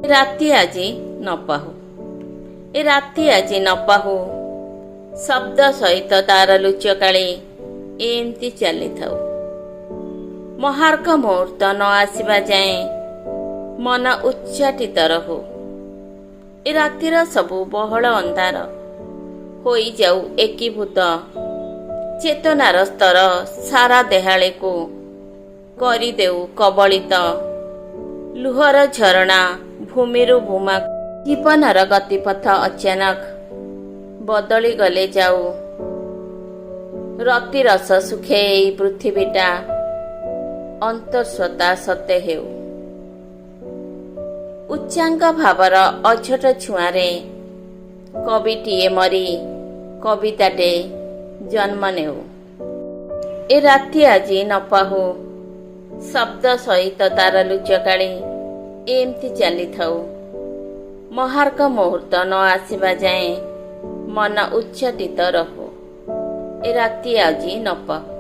ରାତି ଆଜି ନ ପାହୁ, ଏ ରାତି ଆଜି ନ ପାହୁ, ଶବ୍ଦ ସହିତ ତାର ଲୁଚକାଳି ଏମିତି ଚାଲିଥାଉ। ମହାର୍ଘ ମୁହୂର୍ତ୍ତ ନ ଆସିବା ଯାଏଁ ମନ ଉଚ୍ଚାଟିତ ରହୁ। ଏ ରାତିର ସବୁ ବହଳ ଅନ୍ଧାର ହୋଇଯାଉ ଏକୀଭୂତ, ଚେତନାର ସ୍ତର ସାରା ଦେହାଳିକୁ କରିଦେଉ କବଳିତ। ଲୁହର ଝରଣା ଭୂମିରୁ ଭୂମା, ଜୀବନର ଗତିପଥ ଅଚାନକ ବଦଳି ଗଲେ ଯାଉ। ରତିରସ ସୁଖେ ଏଇ ପୃଥିବୀଟା ଅନ୍ତଃସତ୍ତ୍ୱା ସତେ ହେଉ। ଉଚ୍ଚାଙ୍ଗ ଭାବର ଅଝଟ ଛୁଆଁରେ କବିଟିଏ ମରି କବିତାଟେ ଜନ୍ମ ନେଉ। ଏ ରାତି ଆଜି ନ ପାହୁ, ଶବ୍ଦ ସହିତ ତାର ଲୁଚକାଳି ଏମିତି ଚାଲିଥାଉ। ମହାର୍ଘ ମୁହୂର୍ତ୍ତ ନ ଆସିବା ଯାଏଁ ମନ ଉଚ୍ଚାଟିତ ରହୁ। ଏ ରାତି ଆଜି ନ ପାହୁ।